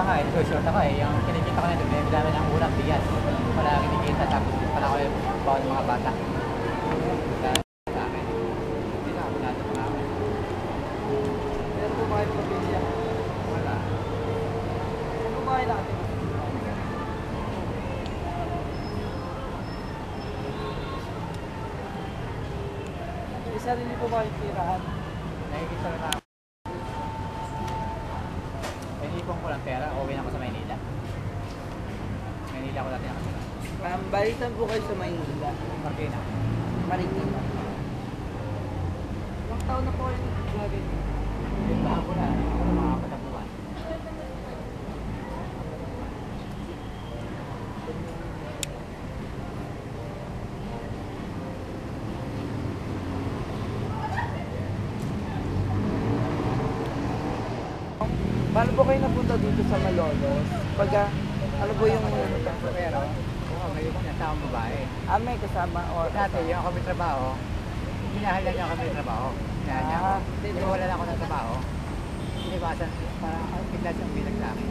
nga eh, short ako eh. Yung kinikita ko na ito, may dami ng ulam, bigas. Wala kinikita, tapos pala ko yung bawa ng mga bata. Kaya sa akin, hindi na ako natin mga akin. Meron po ba kayo pamilya? Wala. Saan po ba kayo natin? Isa rin po ba kayo tirahan? Nakikita na ako. Inipon ko lang pera, uwi na ako sa Maynila. Maynila ako dati nakatira. Balitan po kayo sa Maynila. Marikina. Marikina. Ilang taon na po kayo naglagay? Pinbahan ko na, ano mga katapuan. Paano po kayo napunta dito sa Malolos? Pagka, ano po yung... Pero, may taong babae. May kasama o... Dati, yung ako may trabaho, hinahalala niya ako may trabaho. Hinahalala niya ako. Hindi, wala na ako ng trabaho. Iniwasan, parang bigla siyang bilang sa akin.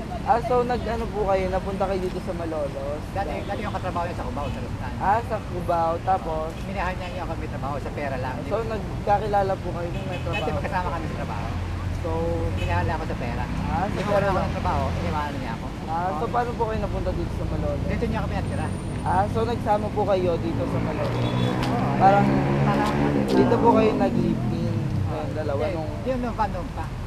So nag-ano po kayo, napunta kayo dito sa Malolos? Dati yung katrabaho niya sa Cubao, sa Lustan. Sa Cubao, tapos... Hinahalala niya ako may trabaho sa pera lang. So nagkakilala po kayo nung may Dati trabaho? magkasama kami sa trabaho. So... Hinahalala ako sa pera. Sa Hindi pera wala ako lang? ng trabaho, iniwanan niya ako. So paano po kayo napunta dito sa Malolos? Dito niya ako pinatira. So nagsama po kayo dito sa Malolos? Oo, Parang parang dito po kayo nag-live-in kayong dalawa Yung pa.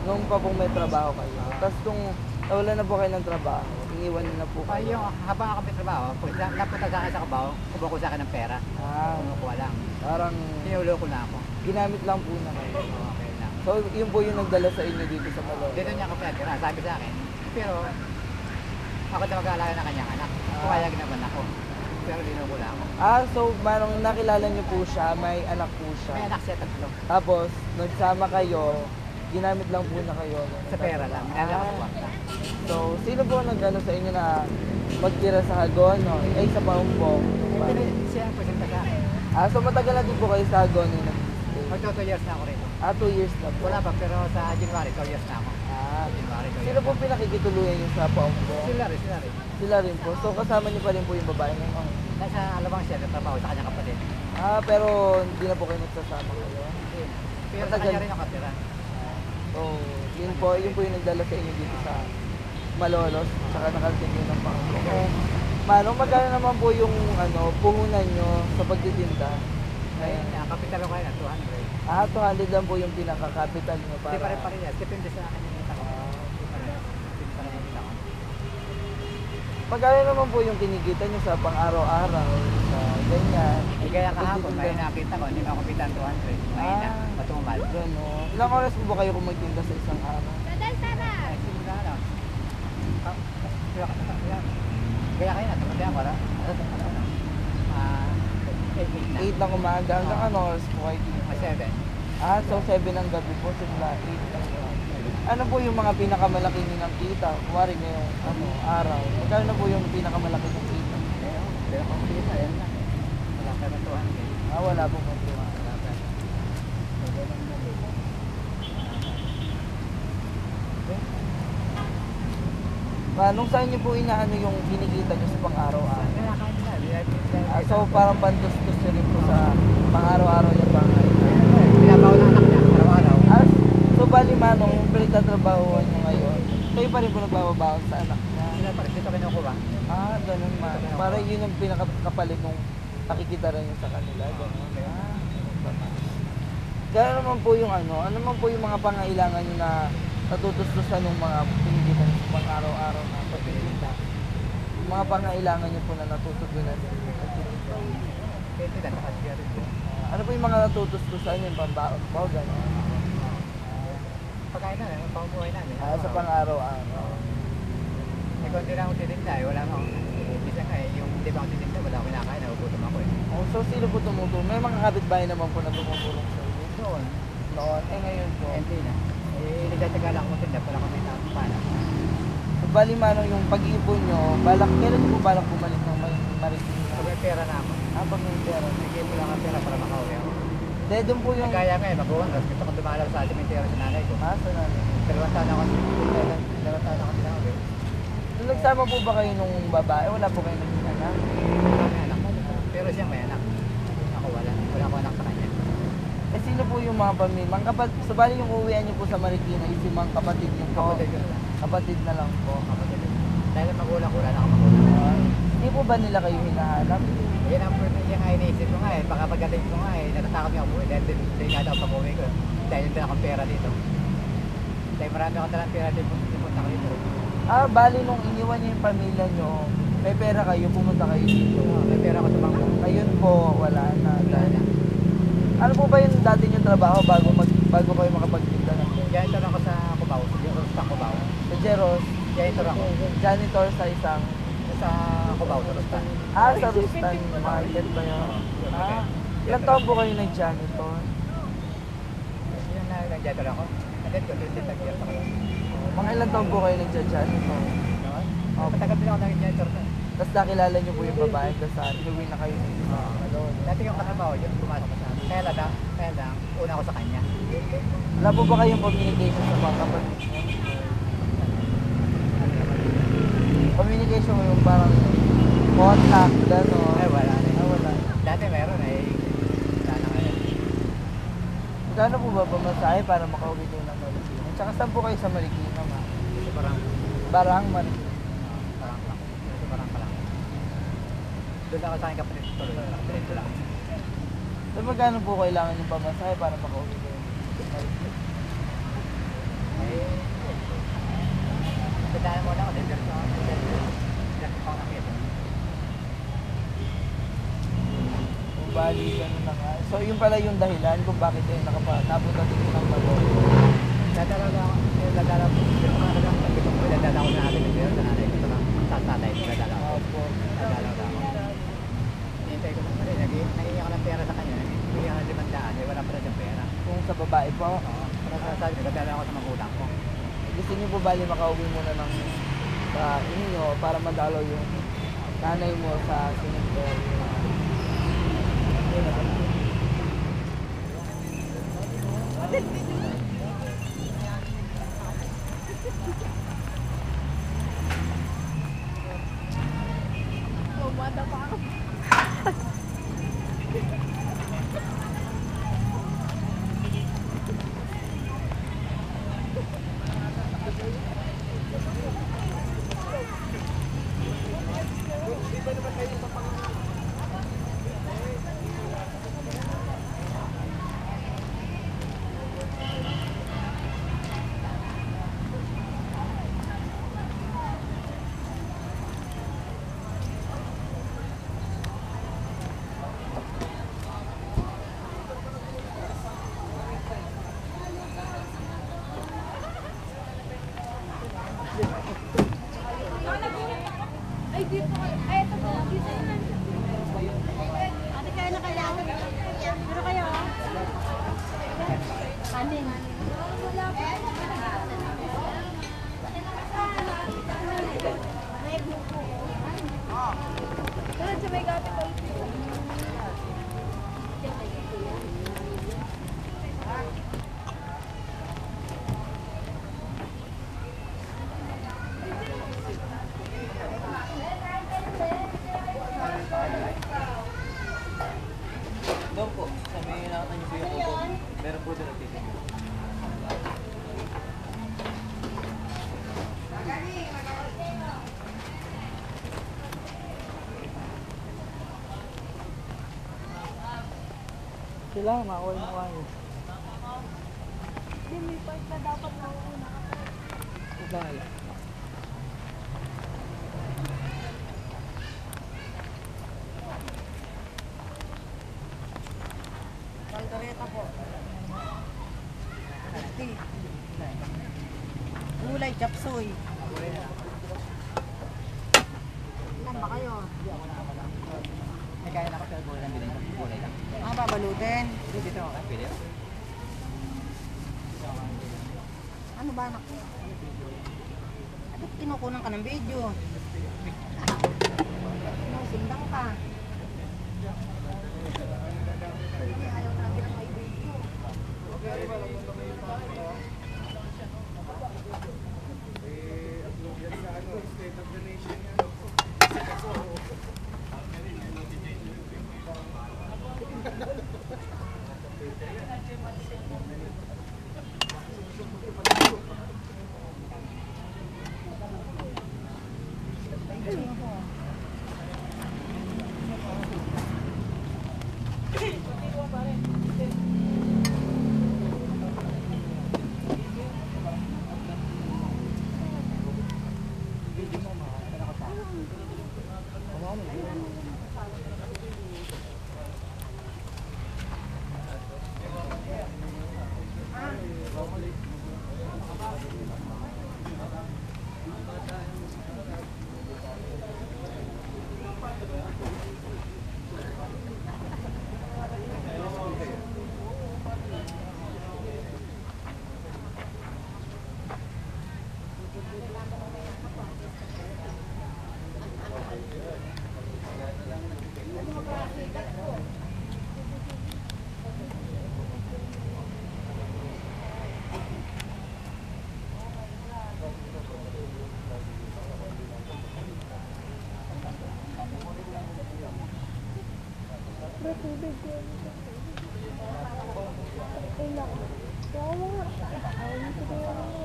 nung pa pong may trabaho kayo. Tapos nung nawala na po kayo ng trabaho, iniwan niyo na po kayo. Yung habang ako may trabaho, pag napunta sa akin sa Cubao, kubo ko sa akin ng pera. Kumukuha lang. Parang Pinulo ko na ako. ginamit lang po na kayo. Okay lang. So yun po yung nagdala sa inyo dito sa Malolos? Dito niya ako pinatira, sabi sa akin. Pero, ako na mag-aalaga ng kanyang anak. Pumayag naman ako. Pero dinukula ako. So marang nakilala niyo po siya, may anak po siya. May anak siya tatlo. Tapos nagsama kayo, ginamit lang po na kayo. Sa pera lang. Minala ko sa kwarta. So sino po nagano sa inyo na magtira sa Hagon? Ay sa Paumpong? Pero siya ang presenta sa akin. So matagal na din po kayo sa Hagon yung nag-stay? Magto 2 years na ako rito. 2 years na po. Wala pa, pero sa January, 2 years na ako. January, 2 Sino years po na. pinakikituluyan niyo sa Paumpong? Sila rin, sila rin. Sila rin po. So kasama niyo pa rin po yung babae ngayon? Nasa alabang siya, nagtrabaho sa kanyang kapatid. Pero hindi na po kayo nagsasama kayo? Hindi na. Pero sa Matagal. kanya rin ang katira. So yun po yung nagdala sa inyo dito sa Malolos, saka nakarating yun ng Paumpong. Manong, magkano naman po yung puhunan nyo sa pagtitinda? Ngayon, kapital ko kayo na 200. 200 lang po yung pinaka-capital nyo para... Hindi pa rin pa rin yan. Depende sa akin yung kita ko. Depende pa rin yung kita ko. Magkano naman po yung kinikita nyo sa pang-araw-araw, sa ganyan? Kaya kahapon, may nakita ko, hindi mo ako pitan 200. Mahina, matumal. Gano'n. Ilang oras po ba kayo kung magtinda sa isang araw? Ay, simula na. Kaya kayo na, tumataya ko lang. 8 8 ng umaga, hanggang ano oras po kayo dito? 7. So 7 ng gabi po, simula 8 ng gabi. Ano po yung mga pinakamalaki nyo ng kita? Kuwari ngayong araw. Magkano na po yung pinakamalaki ng kita? Pero kung kita, yan na. Wala ka na 200. Wala po matuwa. Nung saan nyo po inaano yung kinikita nyo sa pang-araw-araw? So parang pandustos nyo rin po sa pang-araw-araw yung bahay. Pinabaw ng anak niya, araw-araw. So bali manong, yung pinagtatrabahuan nyo ngayon, kayo pa rin po nagbababaon sa anak niya? Sila pa rin dito kinukuha. Ganun manong. Para yun yung pinakapalit nung nakikita rin yun sa kanila. Ganun. Kaya naman po yung ano naman po yung mga pangailangan nyo na natutustusan ng mga kinikita nyo sa pang-araw-araw na pagtitinda. Yung mga pangailangan nyo po na natutugunan. Pwede na, nakasya rin yun. Ano po yung mga natutustusan yung pambaon po? Ganun. Pagkain namin, pangbuhay namin. Sa pang-araw-araw. Eh, kung hindi na akong titinda, wala akong isa nga eh. Yung hindi ba akong titinda, wala akong kinakain, nagugutom ako eh. So sino po tumutulong? May mga kapitbahay naman po na tumutulong sa inyo. Noon. Ngayon po. Hindi na. Nagtatagal ako matinda, wala kami nakapana. So bali manong yung pag-iipon nyo, kailan nyo po balak bumalik ng Marikina? Pag may pera na ako. Pag may pera. Bigay mo lang ang pera para makauwi ako. Doon po yung... Kaya nga eh, mag-uwan. Gusto ko dumalaw sa alimentero sa nanay ko. Sa nanay. 2 taon ako. 2 taon ako tinawag eh. Kasama po ba kayo nung babae? Wala po kayo naging anak? May anak. Pero siya may anak. Ako wala. Wala ko anak sa kanya. Eh, sino po yung mga pamilya? Mga kapatid, sabali yung uwian niyo po sa Marikina is yung mga kapatid niyo po. Kapatid ko lang. Kapatid na lang po. Kapatid ko. Dahil magulang ko, wala na akong magulang. Hindi po ba nila kayo hinahanap? Yan ang yan nga iniisip ko nga eh. Baka pagdating ko nga eh, natatakot nga umuwi dahil delikado ako pag-uwi ko. Dahil hindi akong pera dito. Dahil marami akong dalang pera dito pumunta ko dito. Ah, bali nung iniwan niyo yung pamilya niyo, may pera kayo, pumunta kayo dito. May pera ko sa bangko. Ngayon po, wala na. Wala na. Ano po ba yung dati niyong trabaho bago kayo makapagtinda ng Janitor ako sa Cubao. Sa Cubao. sa Jeros? Janitor ako. Janitor sa isang... Sa Cubao, sa Rustan. Ah, sa Rustan Market ba yun? Ah, ilang taon po kayo nag-janitor? Yan na, nag-janitor ako. And then, continued nag-years ako. Mga ilang taon po kayo nag-janitor? Matagal din ako nag-janitor na. Tapos nakilala niyo po yung babae kasi saan, inuwi na kayo dito sa Malone. Dati yung katrabaho yun, pumasok ko sa amin. Kaya lang, una ko sa kanya. Wala po ba kayong communication sa mga kapatid niyo? Communication yung parang contact, gano'n. Ay, wala na. Ah, wala. Dati meron eh. Wala na ngayon. Magkano po ba pamasahe para makauwi kayo ng Marikina? Tsaka saan po kayo sa Marikina, ma? Ito parang, Barang Marikina. parang lang. Ito parang pa lang. Doon ako sa aking kapatid. Tuloy lang. Diretso lang. So magkano po kailangan yung pamasahe para makauwi kayo ng Marikina? Pagdaan mo na ako. Diretso ako. Diretso ako nakita. Kung bali, gano'n na nga. So yun pala yung dahilan kung bakit kayo napunta dito ng Malone. Dadala ko ako. Dadala ko. Dadala ko na natin. Sa nanay ko. Sa tatay ko. Dadala ko. Opo. Dadala ko ako. Hintay ko lang. Nangingi ako ng pera sa kanya. Nangingi ako ng 500. Wala pala siyang pera. Kung sa babae po, Oo. Sabi ko, dadala ako sa magulang ko. gusto niyo po bali makauwi muna ng sa inyo para madalaw yung nanay mo sa cemetery. Ay, dito kayo. Ay, ito po. Dito naman. Ate, kaya na kailangan. Pero kayo, kanin. Wala pa. May buko. Tulad sa may gabi ko. Doon po, sa may nakita niyo po yung ubo. Meron po doon nagtitinda. Sila, makuha yung mukha niyo. Hindi, may part na dapat nauuna. Bahala. Kaldereta po. Gulay, chapsuy. Ilan ba kayo? May kaya na ako pero gulay lang bilhin ko. Gulay lang. Mga babalutin. Dito ako kayo, pili. Ano ba anak? Ano kinukunan ka ng video? Ano, sindang ka. Ayaw natin ang may video. tubig ko. Ay, naku. Kaya mo nga. Ayaw mo ko yung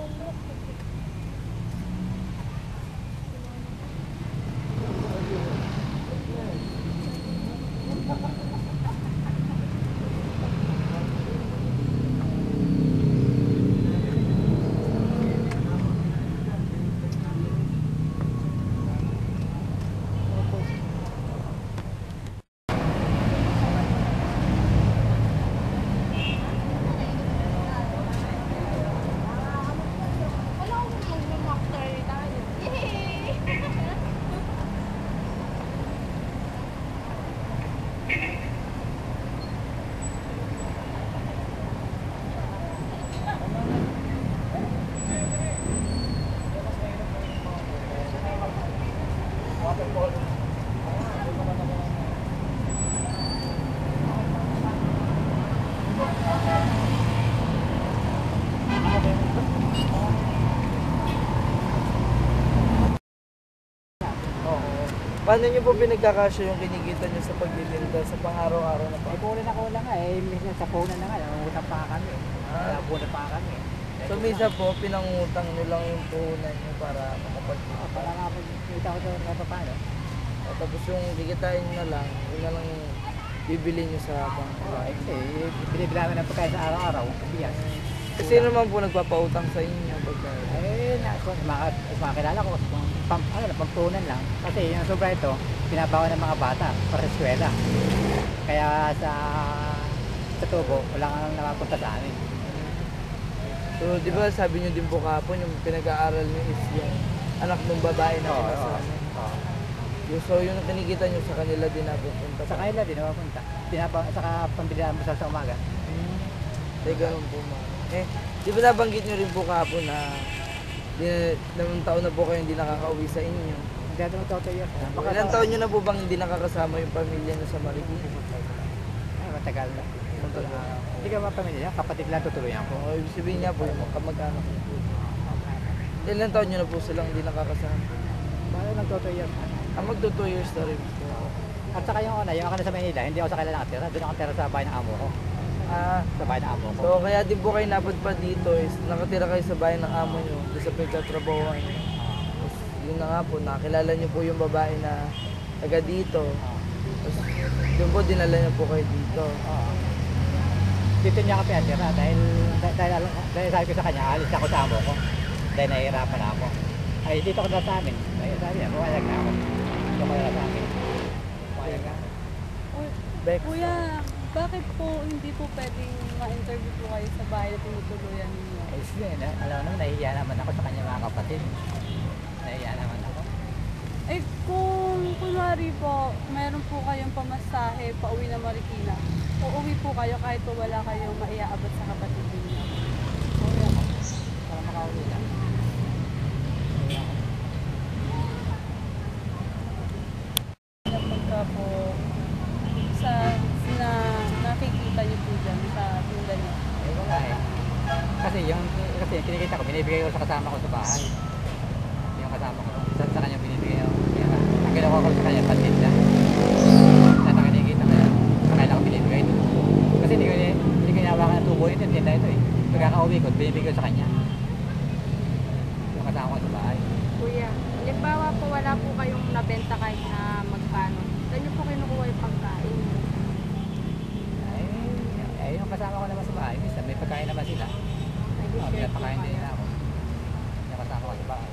Paano nyo po pinagkakasya yung kinikita nyo sa pagbibinta sa pang-araw-araw na Ay, punan ako lang nga eh. Minsan sa punan na nga, nangungutang pa kami. Sa punan pa kami. So minsan po, pinangutang nyo lang yung puhunan nyo para makapagkita. Para makapagkita ko doon kahit paano. Tapos yung kikitain nyo na lang, yun na lang yung bibili nyo sa pang Ay, kasi binibili namin ng pagkain sa araw-araw. Bigas. Kasi naman po nagpapautang sa inyo pagka... Eh, mga kilala ko, pampunan lang. Kasi yung sobra ito, pinabawa ng mga bata para sa eskwela. Kaya sa tubo, wala kang nakapunta sa amin. So, di ba sabi nyo din po kahapon, yung pinag-aaral nyo is yung anak ng babae na kinasama. So, yung kinikita nyo sa kanila din napupunta. Sa kanila din napapunta. Saka pambili mo sa umaga. Ay, ganun po ma. Eh, di ba nabanggit nyo rin po kahapon na namang taon na po kayo hindi nakakauwi sa inyo? Hindi natin magtotoo yun. Ilang taon nyo na po bang hindi nakakasama yung pamilya nyo sa Marikina? Ay, matagal na. Hindi ka mapamilya, kapatid lang tutuluyan ko. Kung ibig sabihin niya po, yung kamag-anak nyo po. Ilang taon nyo na po silang hindi nakakasama? Bakit nagtotoo yun? Magto 2 years na rin po. At saka yung ako na sa Manila, hindi ako sa kanila nakatira. Doon ako tira sa bahay ng amo ko. Sa bahay ng amo ko. So kaya din po kayo napadpad dito is nakatira kayo sa bahay ng amo nyo doon sa pagkatrabahoan nyo. Tapos yun na nga po, nakilala nyo po yung babae na taga dito. Tapos yun po, dinala nyo po kayo dito. Dito niya ako pinatira dahil sabi ko sa kanya, alis ako sa amo ko. Dahil nahihirapan ako. Ay, dito ko na sa amin. Ay, sabi niya, pumayag na ako. Dito ko na sa amin. Pumayag na. Bex. Kuya, bakit po hindi po pwedeng ma-interview po kayo sa bahay na tinutuluyan ninyo? Ay, sige, alam mo naman, nahihiya naman ako sa kanya mga kapatid. Nahihiya naman ako. Eh, kung kunwari po, meron po kayong pamasahe pauwi na Marikina, uuwi po kayo kahit po wala kayong maiaabot sa kapatid ninyo. Uwi ako. Para makauwi lang. Uwi ako. Pagka po sa nakikita niyo po dyan sa tinda niyo. Eh, wala eh. Kasi yung kinikita ko, binibigay ko sa kasama ko sa bahay. Yung kasama ko, sa kanya binibigay ko. Kaya, ang ginawa ko sa kanya, pantinda. Sa kinikita ko, sa kanya ako binibigay doon. Kasi hindi ko inawakan ng tubo ito, yung tinda ito eh. Pagkakauwi ko, binibigay ko sa kanya. Yung kasama ko sa bahay. Kuya, halimbawa po wala po kayong nabenta kahit na magkano. Saan niyo po kinukuha yung pagkain? Ay, yung kasama ko naman sa bahay, minsan may pagkain naman sila. Pinapakain din nila ako. Yung kasama ko sa bahay.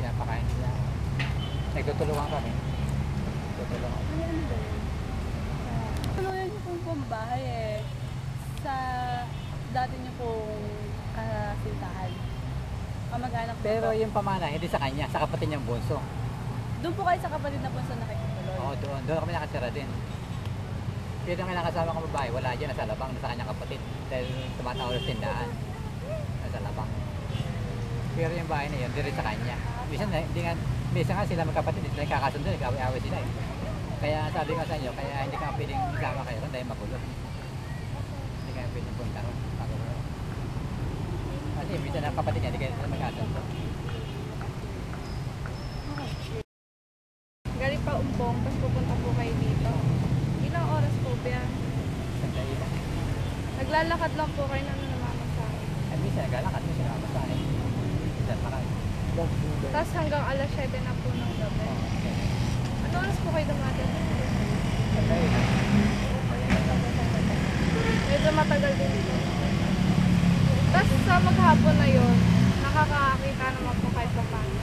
Pinapakain din nila ako. Nagtutulungan kami. Nagtutulungan. Tuluyan niyo pong pambahay eh. Sa dati niyo pong kasintahan. Kamag-anak po Pero po. yung pamana, hindi sa kanya, sa kapatid niyang bunso. Doon po kayo sa kapatid na po sa nakikituloy. Oo, doon kami nakatira din. Pero yung kinakasama kong babae, wala dyan, nasa labang, nasa kanyang kapatid. Dahil tumatawag sa tindahan. Nasa labang. Pero yung bahay na yun, di rin sa kanya. Minsan nga sila magkapatid, hindi nagkakasundo, nag-away-away sila eh. Kaya sabi ko sa inyo, kaya hindi ka pwedeng isama kayo dahil magulo. Hindi ka pwedeng punta ron. Magulo. Kasi minsan ang kapatid niya, hindi kayo magkasundo. Galing pa Umpong, tapos pupunta po kayo dito. Naglalakad lang po kayo na namamasahe. At minsan naglalakad, minsan nakamasahe. Minsan lakad. Tapos hanggang alas 7 na po ng gabi. Ano oras po kayo dumadating? Sandali na. Medyo matagal din po. Tapos sa maghapon na yun, nakakakita naman po kahit pa paano.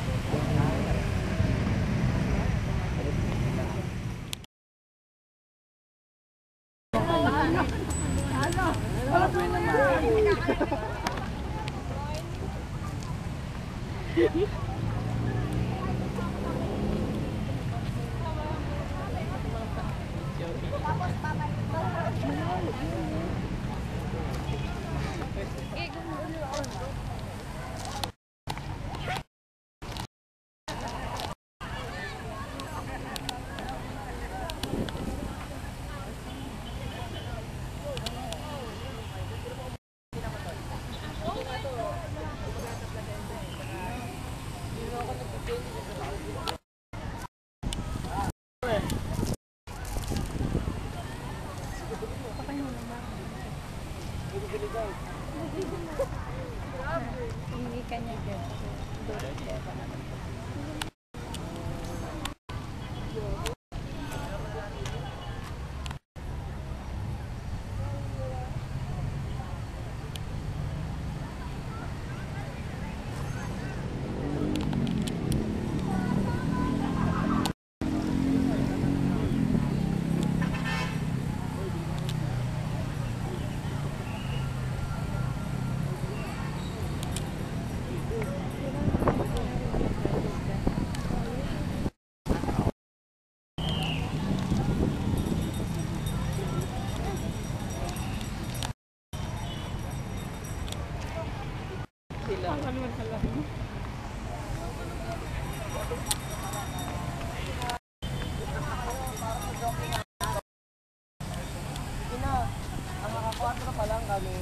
Hindi kanya Ang mga 4 pa lang kami.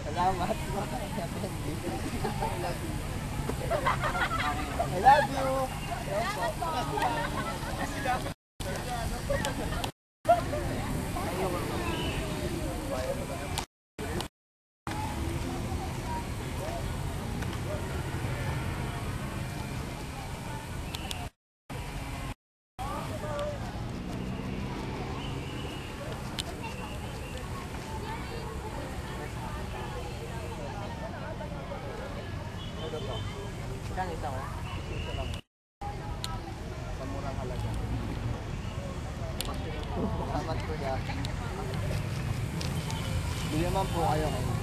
Salamat. I love you. Saan isa ko? Isa lang. Sa murang halaga. Salamat po ya. Bili naman po kayo ngayon.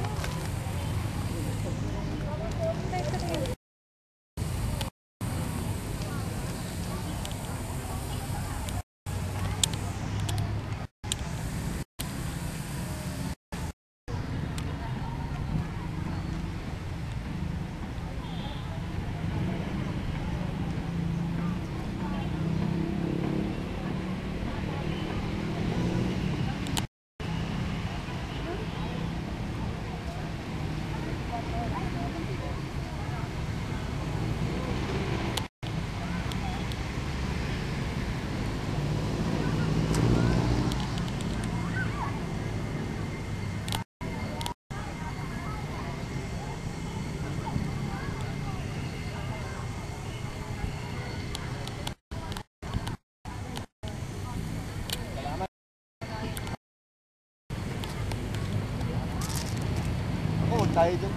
Ako, tayo dun.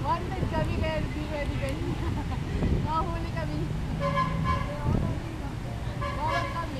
Wanted kami kaya hindi pwede ganyan. Nakahuli kami. Bawal kami.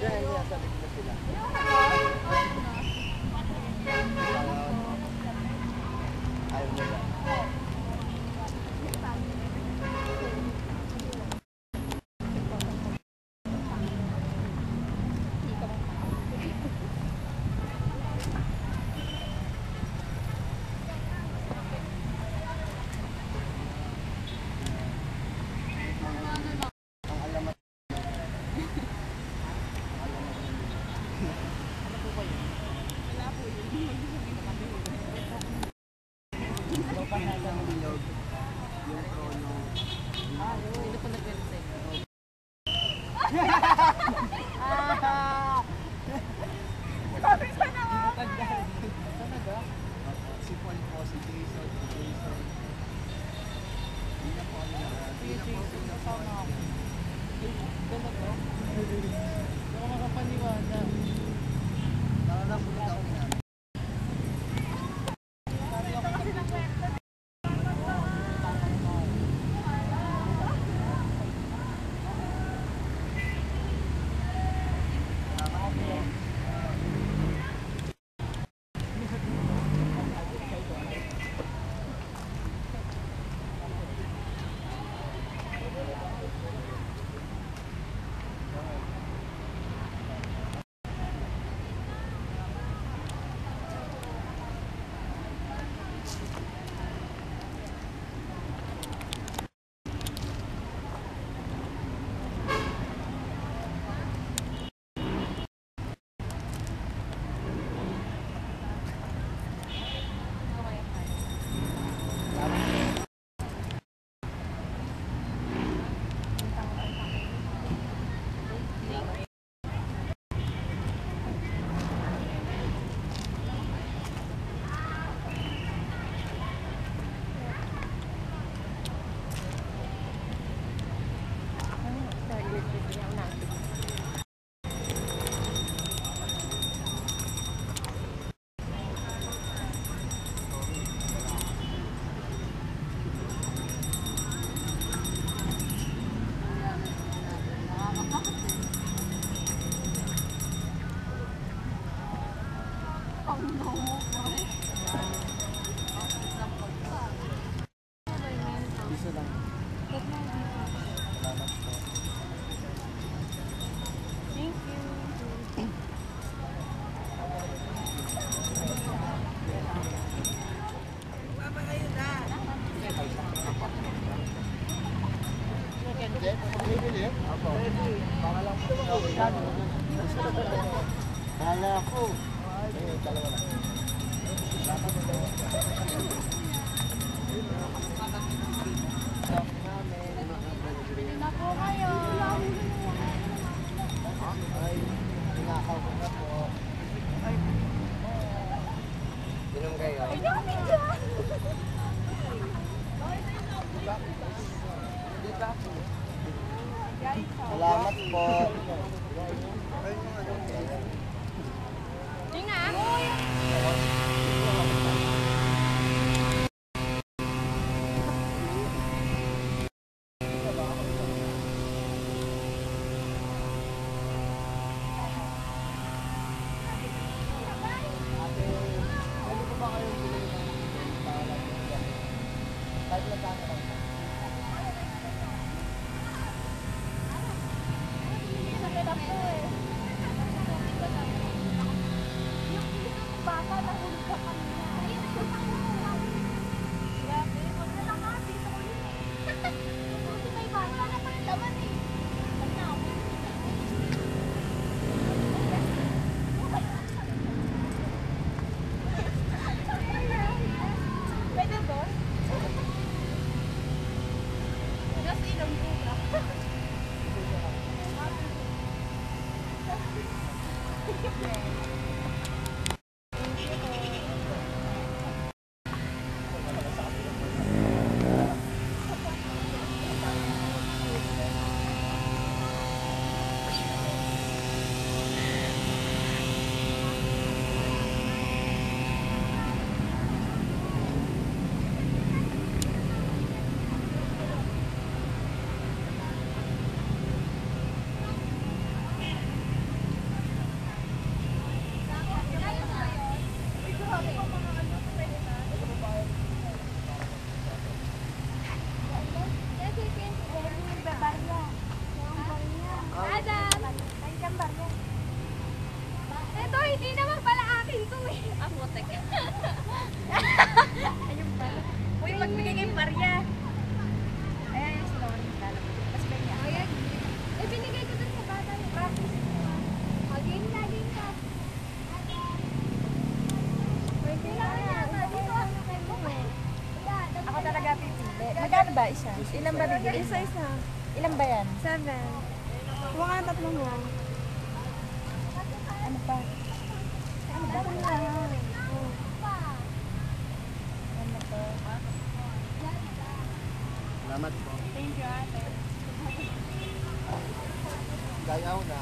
Kala ko. Eh, dalawa lang. Na po kayo. Ay, tinakaw ko na po. Inom kayo. Salamat po. Baka nahulog ka kanina. Adam! Ito, hindi naman pala akin to eh. Ako, teka. Ayun pala. Uy, magbigay kayong barya. Ayan yung sila ko rin lalabas. Mas ba niya? Ayan. Eh, binigay ko dun sa bata yung practice. O, game na, game na. Pwede na yata. Dito ako kay mo eh. Ako talaga pipili. Magkano ba isa? Ilan ba bibili? Isa-isa. Ilan ba yan? 7. Huwag ka na tatlong mo. Ano pa? Ano ba? Tatlo lang. Ano to? Salamat po. Thank you, ate. Gayaw na.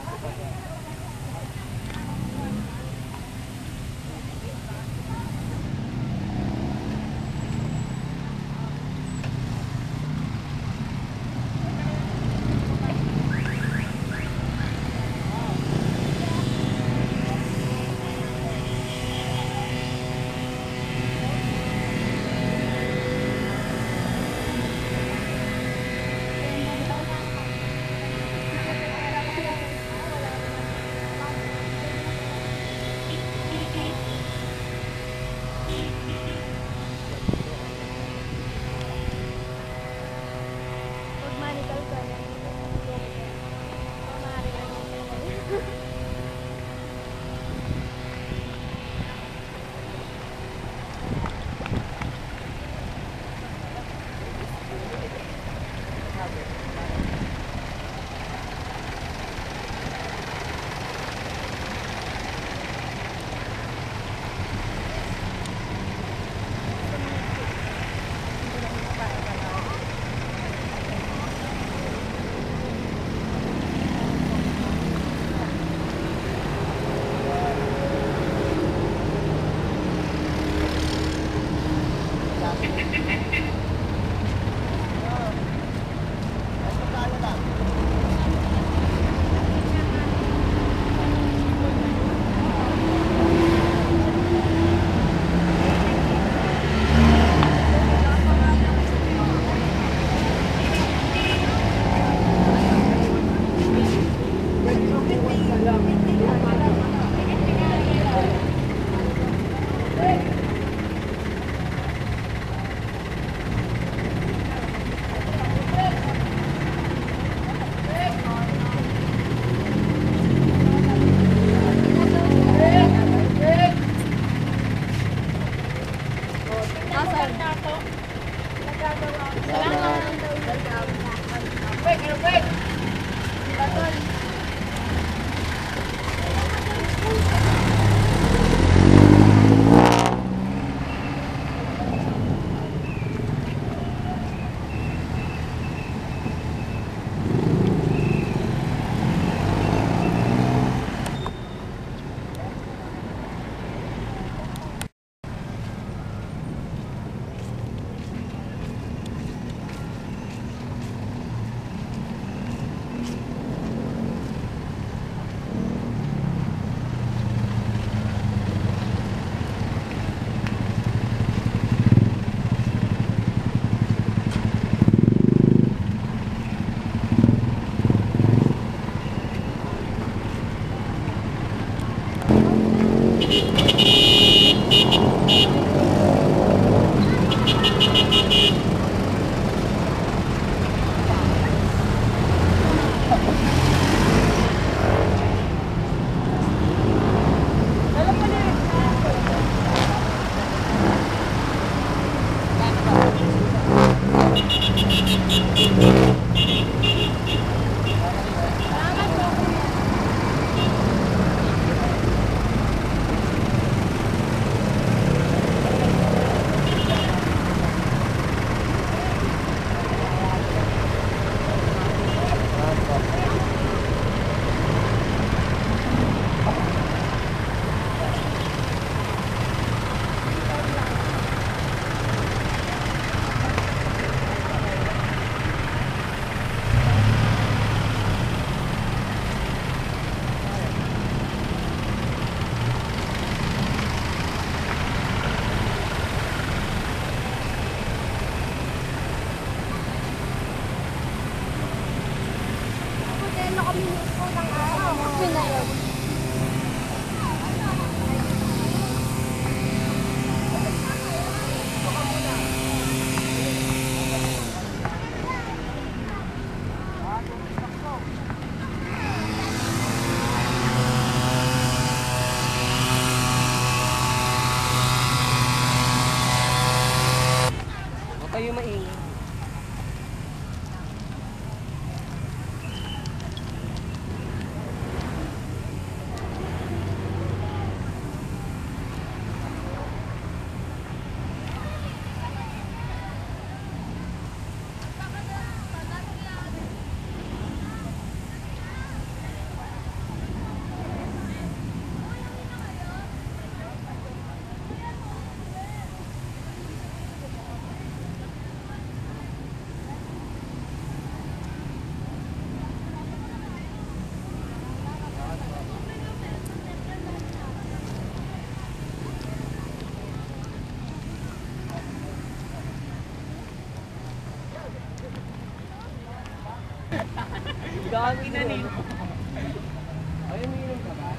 Pag manical ka lang. gabi na yun. Huwag kayo maingay. Gagi na ni. Ay, umiinom ka ba?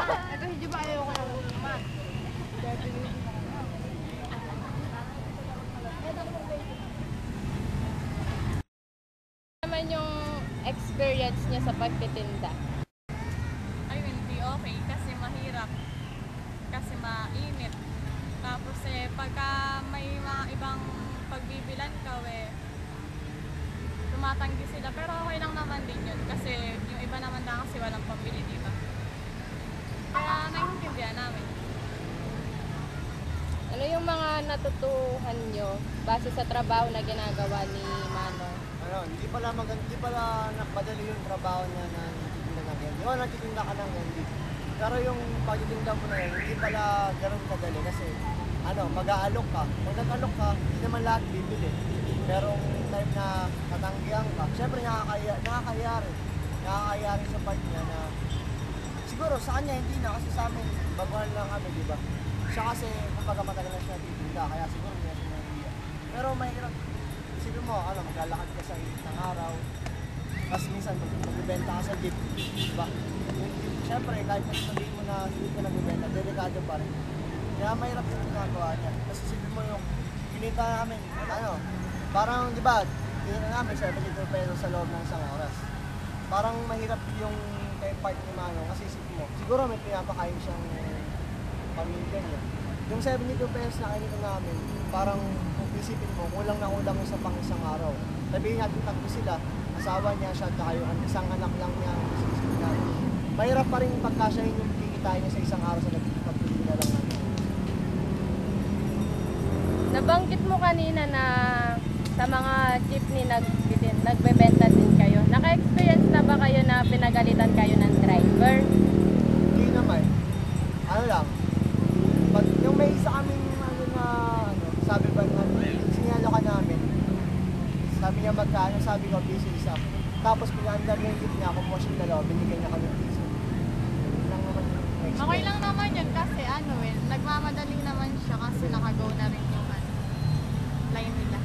Ito, hindi ba ayaw ko naman? Naman yung experience niya sa pagtitinda. Ay, hindi okay kasi mahirap. Kasi mainit. Tapos pagka may mga ibang pagbibilan ka, tumatanggi sila. Pero okay lang naman din yun. Kasi yung iba naman na kasi walang pambili, di ba? Kaya naiintindihan namin. Ano yung mga natutuhan nyo base sa trabaho na ginagawa ni Manong? Ano, hindi pala nakadali yung trabaho niya na nagtitinda ng candy. O, nagtitinda ka ng candy. Pero yung pagtitinda mo na yun, hindi pala ganun kadali kasi mag-aalok ka. Kung nag-alok ka, hindi naman lahat bibili. Pero yung time na tatanggihan ka, syempre nakakaya rin. Nakakaya rin sa part niya na siguro sa kanya hindi na kasi sa amin, baguhan lang kami, di ba? Siya kasi, kumbaga matagal na siya nagtitinda, kaya siguro hindi na siya nahiya. Pero mahirap. Isipin mo, maglalakad ka sa isang araw, tapos minsan magbibenta ka sa jeep, di ba? Siyempre, kahit sabihin mo na hindi ka nagbibenta, delikado pa rin. Kaya mahirap yung ginagawa niya. Tapos isipin mo yung kinita namin, parang, di ba, kinita namin 72 pesos sa loob ng isang oras. Parang mahirap yung kay part ni Manong kasi isipin mo, siguro may pinapakain siyang pamilya niya. Yung 72 pesos na kinita namin, parang kung isipin mo, kulang na kulang yung sa pang isang araw. Sabihin natin tatlo sila, asawa niya siya, at yung isang anak lang niya, isipin natin. Mahirap pa rin pagkasyahin yung kikitain niya sa isang araw sa nagpapatuloy na lang natin. Nabanggit mo kanina na sa mga jeepney nagbebenta din kayo. Naka-experience na ba kayo na pinagalitan kayo ng driver? Hindi naman. Ano lang, pag yung may isa kaming sabi ba nga, sinyalo ka namin. Sabi niya magkano, sabi ko, busy isa. Tapos pinaandar niya yung jeep niya, kumuha siya dalawa, binigyan niya kami busy. Lang naman yung experience. Okay lang naman yun kasi nagmamadaling naman siya kasi nakago na rin yung line nila.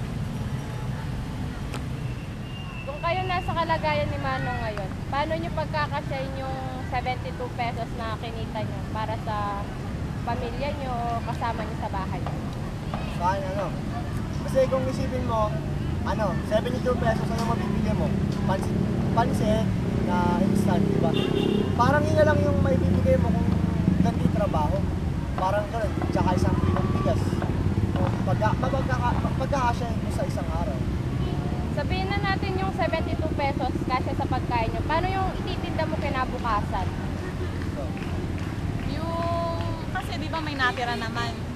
Kung kayo nasa kalagayan ni Manong ngayon, paano nyo pagkakasyahin yung 72 pesos na kinita nyo para sa pamilya nyo o kasama nyo sa bahay? Saan Kasi kung isipin mo, 72 pesos, ano mabibili mo? Pansit na instant, di ba? Parang yun na lang yung may bibigay mo kung ganti trabaho. Parang gano'n, tsaka isang kilong bigas. Pagkakasya mo sa isang araw. Sabihin na natin yung 72 pesos kasi sa pagkain nyo. Paano yung ititinda mo kinabukasan? Kasi di ba may natira naman.